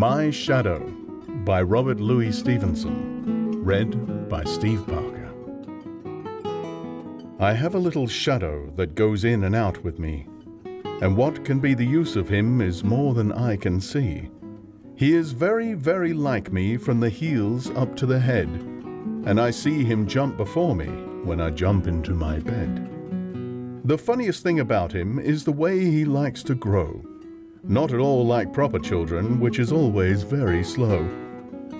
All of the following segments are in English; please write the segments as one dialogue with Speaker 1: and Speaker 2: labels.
Speaker 1: My Shadow by Robert Louis Stevenson. Read by Steve Parker. I have a little shadow that goes in and out with me, and what can be the use of him is more than I can see. He is very, very like me from the heels up to the head, and I see him jump before me when I jump into my bed. The funniest thing about him is the way he likes to grow. Not at all like proper children, which is always very slow.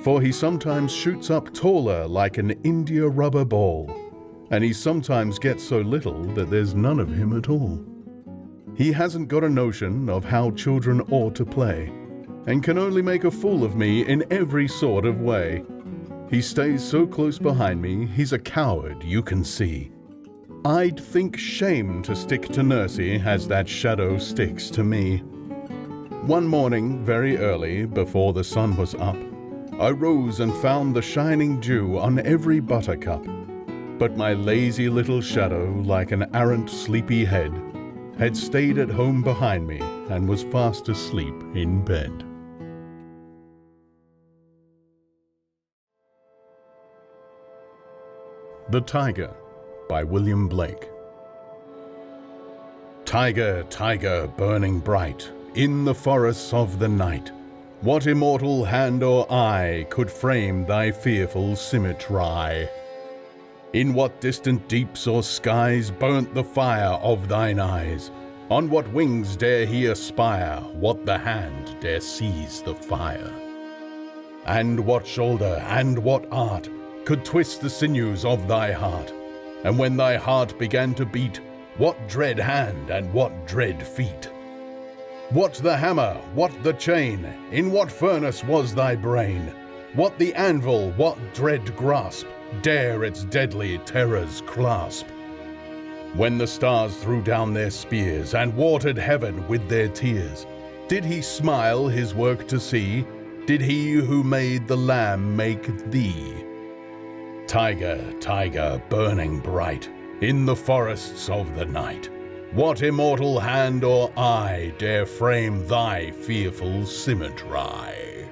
Speaker 1: For he sometimes shoots up taller like an India rubber ball, and he sometimes gets so little that there's none of him at all. He hasn't got a notion of how children ought to play, and can only make a fool of me in every sort of way. He stays so close behind me, he's a coward, you can see. I'd think shame to stick to Nursey as that shadow sticks to me. One morning, very early, before the sun was up, I rose and found the shining dew on every buttercup. But my lazy little shadow, like an arrant sleepy head, had stayed at home behind me and was fast asleep in bed. The Tiger by William Blake. Tiger, tiger, burning bright in the forests of the night, what immortal hand or eye could frame thy fearful symmetry? In what distant deeps or skies burnt the fire of thine eyes? On what wings dare he aspire? What the hand dare seize the fire? And what shoulder and what art could twist the sinews of thy heart? And when thy heart began to beat, what dread hand and what dread feet? What the hammer, what the chain? In what furnace was thy brain? What the anvil, what dread grasp dare its deadly terrors clasp? When the stars threw down their spears and watered heaven with their tears, did he smile his work to see? Did he who made the lamb make thee? Tiger, tiger, burning bright in the forests of the night, what immortal hand or eye dare frame thy fearful symmetry?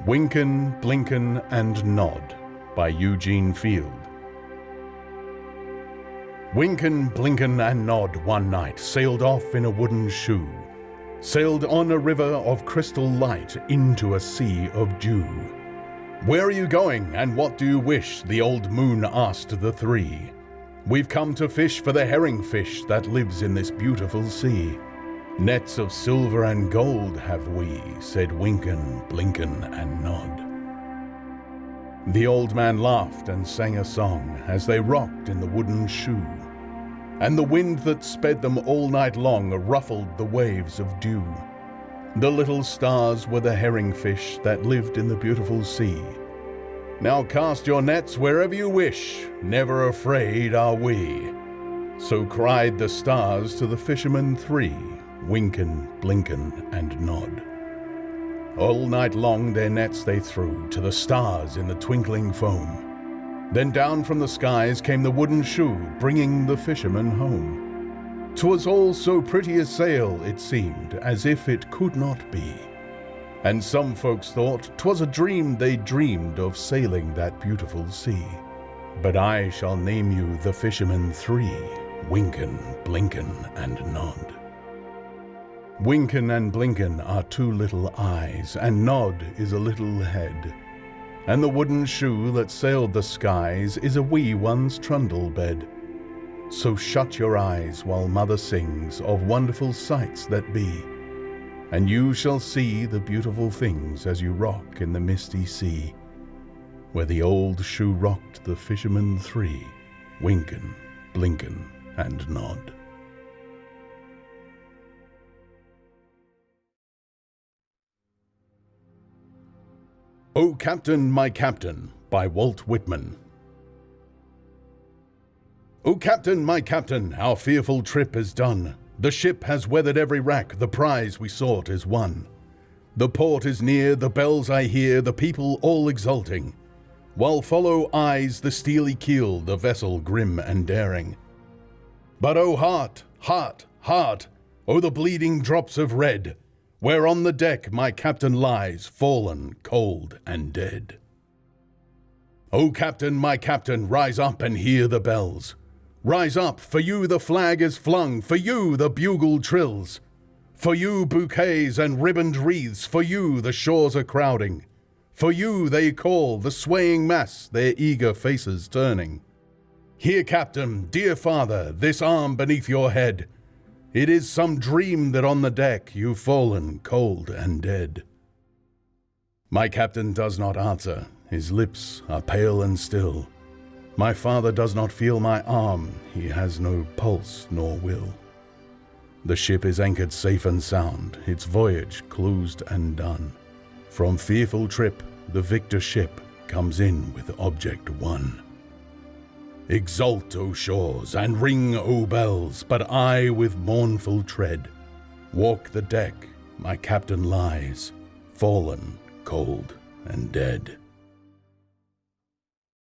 Speaker 1: Winken, Blinken, and Nod by Eugene Field. Winken, Blinken, and Nod one night sailed off in a wooden shoe, sailed on a river of crystal light into a sea of dew. Where are you going, and what do you wish? The old moon asked the three. We've come to fish for the herring fish that lives in this beautiful sea. Nets of silver and gold have we, said Winken, Blinken, and Nod. The old man laughed and sang a song as they rocked in the wooden shoe, and the wind that sped them all night long ruffled the waves of dew. The little stars were the herring fish that lived in the beautiful sea. Now cast your nets wherever you wish, never afraid are we. So cried the stars to the fishermen three, Winken, Blinken, and Nod. All night long their nets they threw to the stars in the twinkling foam. Then down from the skies came the wooden shoe, bringing the fishermen home. 'Twas all so pretty a sail, it seemed, as if it could not be. And some folks thought 'twas a dream they dreamed of sailing that beautiful sea. But I shall name you the fishermen three, Winken, Blinken, and Nod. Winken and Blinken are two little eyes, and Nod is a little head. And the wooden shoe that sailed the skies is a wee one's trundle bed. So shut your eyes while mother sings of wonderful sights that be, and you shall see the beautiful things as you rock in the misty sea, where the old shoe rocked the fishermen three, Winken, Blinken, and Nod. O Captain, My Captain by Walt Whitman. O Captain, my Captain, our fearful trip is done. The ship has weathered every wrack, the prize we sought is won. The port is near, the bells I hear, the people all exulting. while follow eyes the steely keel, the vessel grim and daring. But oh heart, heart, heart, oh the bleeding drops of red, where on the deck my captain lies, fallen, cold and dead. O captain, my captain, rise up and hear the bells. Rise up, for you the flag is flung, for you the bugle trills. For you bouquets and ribboned wreaths, for you the shores are crowding. For you they call, the swaying mass, their eager faces turning. Here, captain, dear father, this arm beneath your head. It is some dream that on the deck you've fallen cold and dead. My captain does not answer, his lips are pale and still. My father does not feel my arm, he has no pulse nor will. The ship is anchored safe and sound, its voyage closed and done. From fearful trip, the victor ship comes in with object won. Exult, O shores, and ring, O bells, but I with mournful tread walk the deck, my captain lies, fallen, cold, and dead.